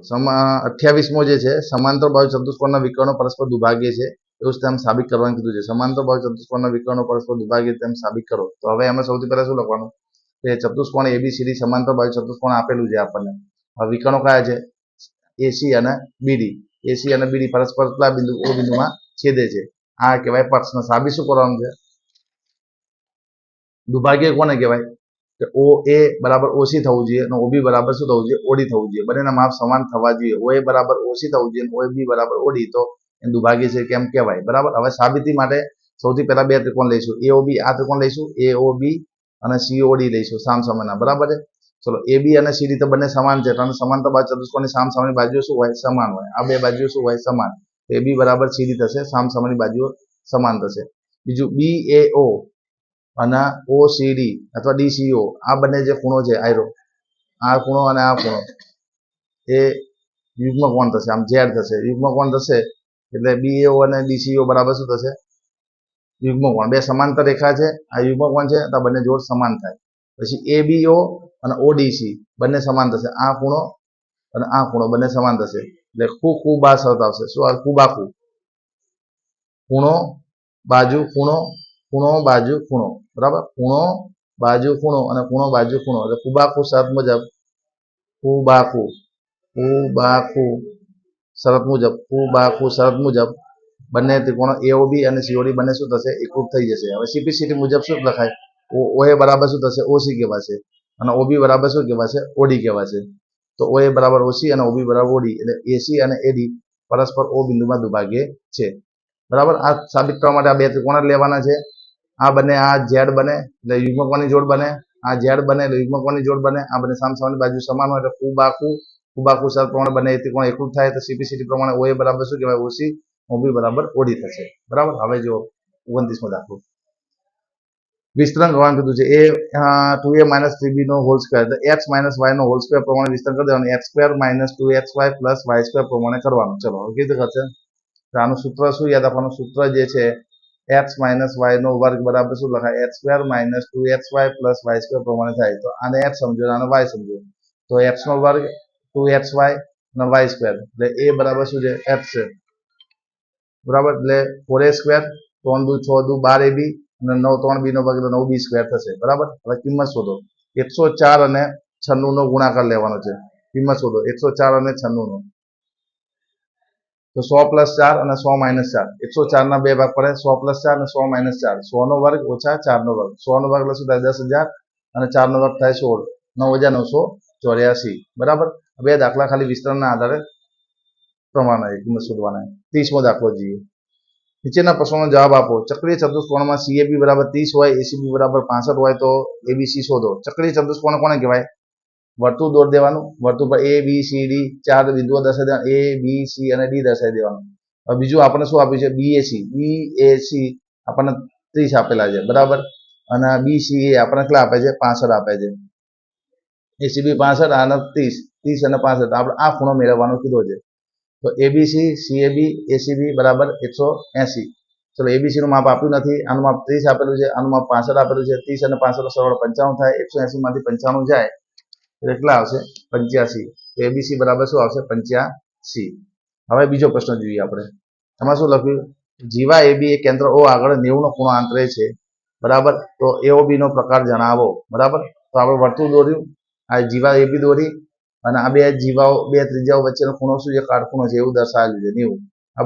28મો જે છે સમાંતર બાજુ ચતુષ્કોણના વિકર્ણો પરસ્પર દુભાગ્ય છે એવું જ તેમ સાબિત કરવાનું કીધું છે. સમાંતર બાજુ ચતુષ્કોણના વિકર્ણો પરસ્પર દુભાગ્ય તેમ સાબિત કરો. તો હવે એમાં સૌથી પહેલા શું લખવાનું કે ચતુષ્કોણ એબીસીડી સમાંતર બાજુ ચતુષ્કોણ આપેલું છે આપણને. હવે વિકર્ણો કયા છે? એસી અને બીડી. એસી અને બીડી પરસ્પર કયા બિંદુ ઓ બિંદુમાં છેદે છે. આ કહેવાય પક્ષને સાબિત શું કરવાનું છે? દુભાગ્ય કોને કહેવાય? કે ઓ એ બરાબર ઓસી થવું જોઈએ અને ઓબી બરાબર શું થવું જોઈએ? ઓડી થવું જોઈએ. બંનેના માપ સમાન થવા જોઈએ. ઓ એ બરાબર ઓસી થવું જોઈએ અને ઓ બી બરાબર ઓડી, તો એ દુભાગ્ય છે કેમ કહેવાય. બરાબર. હવે સાબિતી માટે સૌથી પહેલા બે ત્રિકોણ લઈશું. એઓબી આ ત્રિકોણ લઈશું, એઓબી અને સીઓડી લઈશું સામસામેના. બરાબર છે. ચલો એબી અને સીડી તો બંને સમાન છે, કારણ સમાંતર બાજુ ચતુષ્કોણની સામસામેની બાજુઓ શું હોય? સમાન હોય. આ બે બાજુઓ શું હોય? સમાન. એબી બરાબર સીડી થશે, સામસામેની બાજુઓ સમાન થશે. બીજું બીએઓ અને ઓસીડી અથવા ડીસીઓ આ બંને જે ખૂણો છે આ ખૂણો અને આ ખૂણો એ યુગ્મ કોણ થશે, આમ ઝેડ થશે. યુગ્મ કોણ થશે એટલે બીએઓ અને ડીસીઓ બરાબર શું થશે? યુગ્મ કોણ. બે સમાંતર રેખા છે, આ યુગ્મ કોણ છે તો બંને જોડ સમાન થાય. પછી એબીઓ અને ઓડીસી બંને સમાન થશે. આ ખૂણો અને આ ખૂણો બંને સમાન થશે એટલે ખૂબા શરત આવશે. શું આવે? ખૂબાખુ. ખૂણો બાજુ ખૂણો, ખૂણો બાજુ ખૂણો. બરાબર. ખૂણો બાજુ ખૂણો અને ખૂણો બાજુ ખૂણો એટલે ખૂબાખુ શરત મુજબ ખૂબાખુ શરત મુજબ બંને ત્રિકોણો એઓબી અને સીઓડી બંને શું થશે? એકરૂપ થઈ જશે. હવે સીપીસીટી મુજબ શું લખાય? ઓએ બરાબર શું થશે? ઓસી કહેવાશે અને ઓબી બરાબર શું કહેવાશે? ઓડી કહેવાશે. તો ઓએ બરાબર ઓસી અને ઓબી બરાબર ઓડી એટલે એસી અને એડી પરસ્પર ઓ બિંદુમાં દુભાગ્ય છે. બરાબર. આ સાબિત કરવા માટે આ બે ત્રિકોણ જ લેવાના છે. આ બંને આ ઝેડ બને એટલે યુગ્મ કોણની જોડ બને, આ ઝેડ બને એટલે યુગ્મ કોણની જોડ બને. આ બંને સામસામેની બાજુ સમાન હોય એટલે ખૂબાખુ શરત પ્રમાણે બંને ત્રિકોણ એકરૂપ થાય તો સીપીસીટી પ્રમાણે ઓએ બરાબર શું કહેવાય? ઓસી, ઓબી બરાબર ઓડી થશે. બરાબર. હવે જો 29મો દાખલો વિસ્તરણ કરવાનું કીધું છે. એ 2a - 3b નો હોલ સ્ક્વેર તો x - y નો હોલ સ્ક્વેર પ્રમાણે વિસ્તરણ કરી દેવાનું. x² - 2xy + y² પ્રમાણે કરવાનું. ચલો હવે કેવી રીતે કરશે? તો આનું સૂત્ર શું યાદ રાખવાનું? સૂત્ર જે છે x - y નો વર્ગ બરાબર શું લખાય? x² - 2xy + y² પ્રમાણે થાય. તો આને x સમજો અને y સમજો. તો x નો વર્ગ 2xy અને y² એટલે a બરાબર શું છે? f છે. બરાબર. એટલે 4a² 3 દુ 6 દુ 12 ab અને 9 3b નો વર્ગ એટલે 9b² થશે. બરાબર. હવે કિંમત શોધો. 104 અને 96 નો ગુણાકાર લેવાનો છે. કિંમત શોધો 104 અને 96 નો. તો 100 + 4 અને 100 - 4. 104 ના બે ભાગ પડે, 100 + 4 અને 100 - 4. 100 નો વર્ગ ઓછા 4 નો વર્ગ. 100 નો વર્ગ એટલે શું થાય? 10,000 અને 4 નો વર્ગ થાય 16. 9,984. બરાબર. બે દાખલા ખાલી વિસ્તરણના આધારે પ્રમાણે કિંમત શોધવાના. 30મો દાખલો જોઈએ. નીચેના પ્રશ્નોનો જવાબ આપો. ચક્રીય ચતુષ્કોણમાં CAB બરાબર 30 હોય, ACB બરાબર 65 હોય તો ABC શોધો. ચક્રીય ચતુષ્કોણ કોને કહેવાય? વર્તુળ દોરી દેવાનું. વર્તુળ પર A B C D 4 બિંદુઓ દર્શાવી દેવાના. A B C અને D દર્શાવી દેવાનું. હવે બીજું આપણને શું આપ્યું છે? BAC આપણને 30 આપેલા છે. બરાબર. અને BCA આપણને કેટલા આપે છે? 65 આપે છે. ACB 65 અને 30 અને 65. આપણે આ ખૂણો મેળવવાનો કીધો છે. તો ABC CAB ACB બરાબર 180. ચલો ABC નું માપ આપ્યું નથી. આનું માપ 30 આપેલું છે, આનું માપ 65 આપેલું છે. 30 અને 65 સરવાળો 95 થાય. 180 માંથી 95 જાય એટલે કેટલા આવશે? 85. તો ABC બરાબર શું આવશે? 85. હવે બીજો પ્રશ્ન જોઈએ આપણે. એમાં શું લખ્યું? જીવા AB એ કેન્દ્ર O આગળ 90 નો ખૂણો આંતરે છે. બરાબર. તો AOB નો પ્રકાર જણાવો. બરાબર. તો આપણે વર્તુળ દોર્યું, આ જીવા AB દોરી અને આ બે જીવાઓ બે ત્રિજ્યાઓ વચ્ચેનો ખૂણો શું છે? કાટખૂણો છે એવું દર્શાવેલું છે 90. આ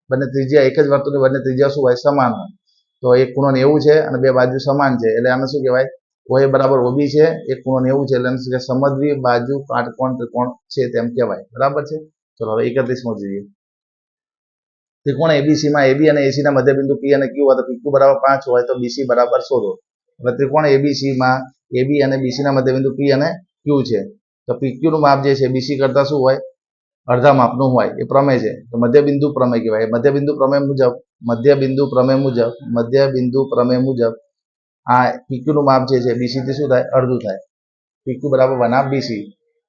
બંને ત્રિજ્યા એક જ વર્તુળની બંને ત્રિજ્યા શું હોય? સમાન હોય. તો એક ખૂણો 90 છે અને બે બાજુ સમાન છે એટલે આને શું કહેવાય? OA બરાબર OB છે, એક ખૂણો 90 છે એટલે આને શું કહેવાય? સમદ્વિ બાજુ કાટકોણ ત્રિકોણ છે તેમ કહેવાય. બરાબર છે. ચલો હવે 31મો જોઈએ. ત્રિકોણ ABC માં AB અને AC ના મધ્યબિંદુ P અને Q હોય તો PQ બરાબર 5 હોય તો BC બરાબર શોધો. હવે ત્રિકોણ ABC માં AB અને BC ના મધ્યબિંદુ P અને Q છે. તો PQ નું માપ જે છે BC કરતા શું હોય? અડધા માપનું હોય. એ પ્રમેય છે તો મધ્યબિંદુ પ્રમેય કહેવાય. મધ્યબિંદુ પ્રમેય મુજબ આ PQ નું માપ જે છે BC થી શું થાય? અડધું થાય. PQ બરાબર 1/2 BC.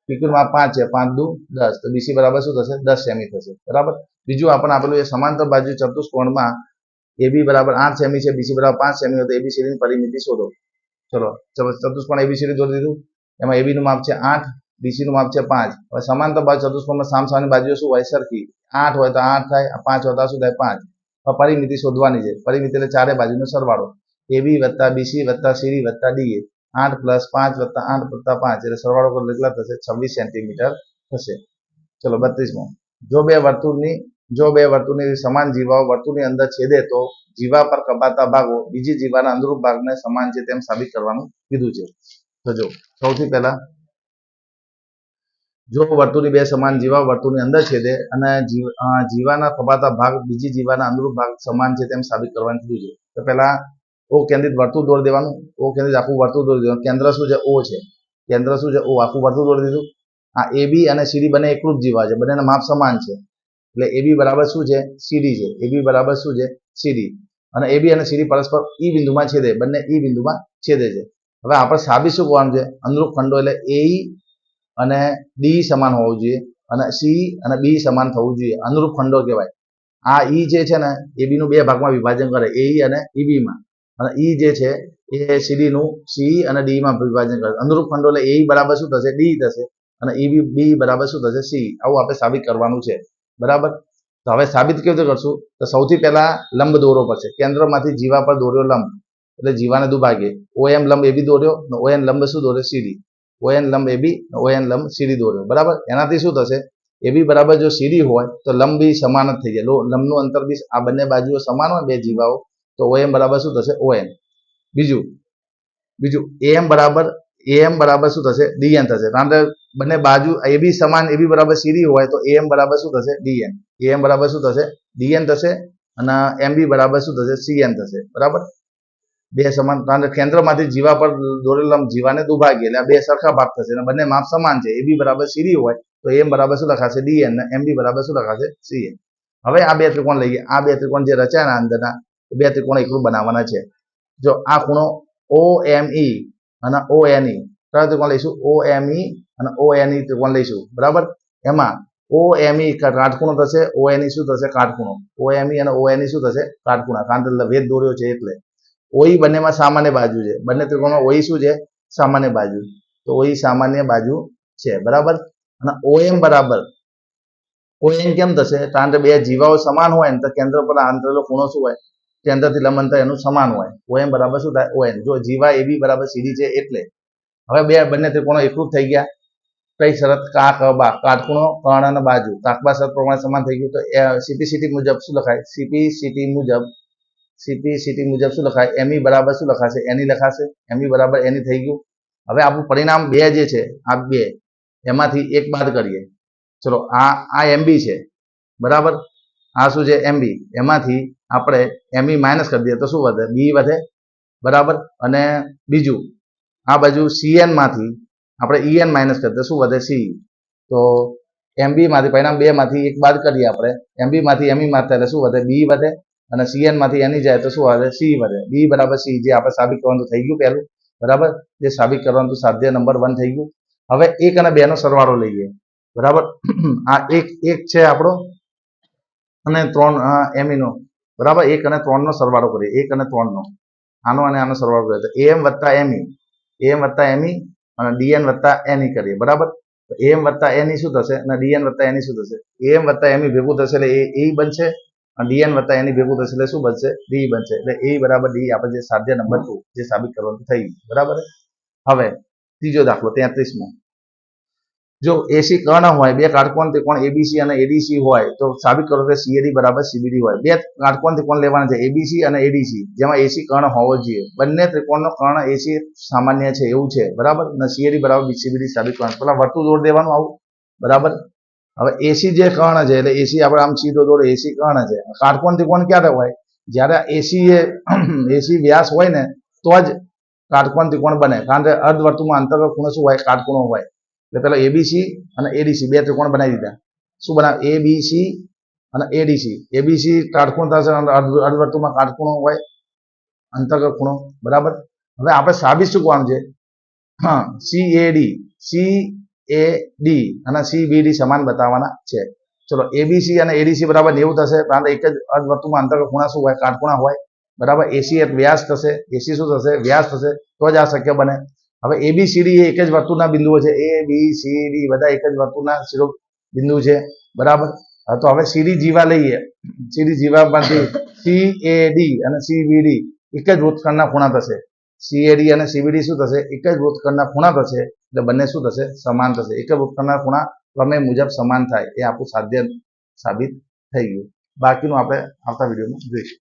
PQ નું માપ 5 છે. 5 દુ 10 તો BC બરાબર શું થશે? 10 સેમી થશે. બરાબર. બીજું આપણને આપેલું છે સમાંતર બાજુ ચતુષ્કોણમાં AB બરાબર 8 સેમી છે, BC બરાબર 5 સેમી હોય તો ABCD ની પરિમિતિ શોધો. ચલો ચતુષ્કોણ ABCD દોરી દીધું. એમાં AB નું માપ છે 8 BC નું માપ છે 5. હવે સમાંતર બાજુ ચતુષ્કોણમાં સામસામેની બાજુઓ શું હોય? સરખી. 8 હોય તો 8 થાય, 5 હોય તો શું થાય? 5. હવે પરિમિતિ શોધવાની છે. પરિમિતિ એટલે ચારે બાજુનો સરવાળો. AB વત્તા BC વત્તા CD વત્તા DA. 8 + 5 વત્તા 8 વત્તા 5 એટલે સરવાળો કરો કેટલા થશે? 26 સેન્ટીમીટર થશે. ચલો 32મો. જો બે વર્તુળની સમાન જીવાઓ વર્તુળની અંદર છેદે તો જીવા પર કપાતા ભાગો બીજી જીવાના અનુરૂપ ભાગને સમાન છે તેમ સાબિત કરવાનું કીધું છે. તો જો સૌથી પહેલા જો વર્તુળની બે સમાન જીવા વર્તુળની અંદર છેદે અને જીવાના કપાતા ભાગ બીજી જીવાના અનુરૂપ ભાગ સમાન છે તેમ સાબિત કરવાનું કીધું છે. તો પહેલા ઓ કેન્દ્રિત વર્તુળ દોરી દેવાનું. ઓ કેન્દ્રિત આખું વર્તુળ દોરી દેવાનું. કેન્દ્ર શું છે? ઓ છે. કેન્દ્ર શું છે? ઓ. આખું વર્તુળ દોરી દીધું. આ AB અને CD બંને એકરૂપ જીવા છે. બંનેના માપ સમાન છે. એટલે AB બરાબર શું છે? CD છે. AB બરાબર શું છે? CD. અને AB અને CD પરસ્પર E બિંદુમાં છેદે. બંને E બિંદુમાં છેદે છે. હવે આપણે સાબિત શું કરવાનું છે? અનુરૂપ ખંડો એટલે AE અને DE સમાન હોવું જોઈએ અને CE અને BE સમાન થવું જોઈએ. અનુરૂપ ખંડો કહેવાય. આ E જે છે ને AB નું બે ભાગમાં વિભાજન કરે, AE અને EB માં. અને E જે છે એ CD નું CE અને DE માં વિભાજન કરે. અનુરૂપ ખંડો એટલે AE બરાબર શું થશે? DE થશે. અને BE બરાબર શું થશે? CE. આવું આપણે સાબિત કરવાનું છે. બરાબર. તો હવે સાબિત કેવી રીતે કરશું? તો સૌથી પહેલા લંબ દોરવો પડશે. કેન્દ્રમાંથી જીવા પર દોર્યો લંબ એટલે જીવાને દુભાગે. OM લંબ AB દોર્યો અને ON લંબ શું દોર્યો? CD. ON લંબ AB ON લંબ CD દોર્યો. બરાબર. એનાથી શું થશે? AB બરાબર જો CD હોય તો લંબ બી સમાન જ થઈ જાય. લંબનું અંતર બી આ બંને બાજુઓ સમાન હોય બે જીવાઓ તો OM બરાબર શું થશે? ON. બીજું AM બરાબર શું થશે? DN થશે. કારણ કે બંને બાજુ AB સમાન AB બરાબર CD હોય તો AM બરાબર શું થશે? DN. AM બરાબર શું થશે? DN થશે અને MB બરાબર શું થશે? CN થશે. બરાબર. બે સમાન કારણ કે કેન્દ્રમાંથી જીવા પર દોરેલ લંબ જીવાને દુભાગે એટલે આ બે સરખા ભાગ થશે અને બંને માપ સમાન છે. AB બરાબર CD હોય તો AM બરાબર શું લખાશે? DN અને MB બરાબર શું લખાશે? CN. હવે આ બે ત્રિકોણ લઈએ. આ બે ત્રિકોણ જે રચાયા અંદરના બે ત્રિકોણ એકરૂપ બનાવવાના છે. જો આ ખૂણો OME અને ONE કયો ત્રિકોણ લઈશું? OME અને ONE ત્રિકોણ લઈશું. બરાબર. એમાં OME કાટખૂણો થશે, ONE શું થશે? કાટખૂણો. OME અને ONE શું થશે? કાટખૂણા. કારણ કે ભેદ દોર્યો છે એટલે. OE બંનેમાં સામાન્ય બાજુ છે. બંને ત્રિકોણમાં OE શું છે? સામાન્ય બાજુ. તો OE સામાન્ય બાજુ છે. બરાબર. અને OM બરાબર ON કેમ થશે? કારણ કે બે જીવાઓ સમાન હોય ને તો કેન્દ્ર પર આંતરેલો ખૂણો શું હોય? કેન્દ્રથી લંબ અંતર એનું સમાન હોય. OM બરાબર શું થાય? ON. જો જીવા AB બરાબર CD છે એટલે. હવે બંને ત્રિકોણો એકરૂપ થઈ ગયા. કઈ શરત? કાટખૂણો, કર્ણ અને બાજુ. કાકબા શરત પ્રમાણે સમાન થઈ ગયું તો CPCT મુજબ શું લખાય? CPCT મુજબ શું લખાય? ME બરાબર શું લખાશે? NE લખાશે. ME બરાબર NE થઈ ગયું. હવે આપણું પરિણામ બે જે છે આ બે એમાંથી એક બાદ કરીએ. ચલો આ MB છે. બરાબર. આ શું છે? MB. એમાંથી આપણે ME માઇનસ કરી દઈએ તો શું વધે? B વધે. બરાબર. અને બીજું આ બાજુ CN માંથી આપણે EN માઇનસ કરીએ તો શું વધે? CE. તો MB માંથી પરિણામ બે માંથી એક બાદ કરીએ આપણે. MB માંથી ME માં એટલે શું વધે? B વધે. અને CN માંથી NE જાય તો શું વધે? CE વધે. B બરાબર CE જે આપણે સાબિત કરવાનું થઈ ગયું પહેલું. બરાબર. જે સાબિત કરવાનું સાધ્ય નંબર 1 થઈ ગયું. હવે 1 અને 2 નો સરવાળો લઈએ. બરાબર. આ એક છે આપણો અને 3 ME નો. બરાબર. 1 અને 3 નો સરવાળો કરીએ. 1 અને 3 નો આનો અને આનો સરવાળો કરીએ તો AM વત્તા ME અને DN વત્તા NE કરીએ. બરાબર. તો AM વત્તા NE શું થશે અને DN વત્તા NE શું થશે? AM વત્તા ME ભેગું થશે એટલે એ બનશે અને DN વત્તા NE ભેગું થશે એટલે શું બનશે? DE બનશે. એટલે A બરાબર DE આપણે જે સાધ્ય નંબર 2 જે સાબિત કરવાનું થઈ ગયું. બરાબર. હવે ત્રીજો દાખલો 33મો. જો AC કર્ણ હોય, બે કાટકોણ ત્રિકોણ ABC અને ADC હોય તો સાબિત કરો કે CAD બરાબર CBD હોય. બે કાટકોણ ત્રિકોણ લેવાના છે ABC અને ADC જેમાં AC કર્ણ હોવો જોઈએ. બંને ત્રિકોણનો કર્ણ AC સામાન્ય છે એવું છે. બરાબર. અને CAD બરાબર CBD સાબિત કરવાનું. પેલા વર્તુળ દોરી દેવાનું આવું. બરાબર. હવે AC જે કર્ણ છે એટલે AC આપણે આમ સીધો દોરો AC કર્ણ છે. કાટકોણ ત્રિકોણ ક્યારે હોય? જ્યારે AC વ્યાસ હોય ને તો જ કાટકોણ ત્રિકોણ બને. કારણ કે અર્ધવર્તુળમાં અંતર્ગત ખૂણો શું હોય? કાટખૂણો હોય. એટલે પેલા ABC અને ADC બે ત્રિકોણ બનાવી દીધા. શું બનાવે? ABC અને ADC. ABC કાટખૂણ થશે અને અર્ધવર્તુળમાં કાટખૂણો હોય અંતર્ગત ખૂણો. બરાબર. હવે આપણે સાબિત શું કરવાનું છે? હા, CAD અને CBD સમાન બતાવવાના છે. ચલો ABC અને ADC બરાબર 90 થશે. કારણ કે એક જ અર્ધવર્તુળમાં અંતર્ગત ખૂણા શું હોય? કાટખૂણા હોય. બરાબર. AC એક વ્યાસ થશે. AC શું થશે? વ્યાસ થશે તો જ આ શક્ય બને. હવે ABCD એ એક જ વર્તુળના બિંદુઓ છે. ABCD બધા એક જ વર્તુળના શિરોબિંદુ છે, બરાબર. તો હવે સીડી જીવા લઈએ. સીડી જીવામાંથી CAD અને CBD એક જ વૃત્તખંડના ખૂણા થશે. CAD અને CBD શું થશે? એક જ વૃત્તખંડના ખૂણા થશે. એટલે બંને શું થશે? સમાન થશે. એક જ વૃત્તખંડના ખૂણા પ્રમેય મુજબ સમાન થાય એ આપણું સાધ્ય સાબિત થઈ ગયું. બાકીનું આપણે આવતા વિડીયોમાં જોઈશું.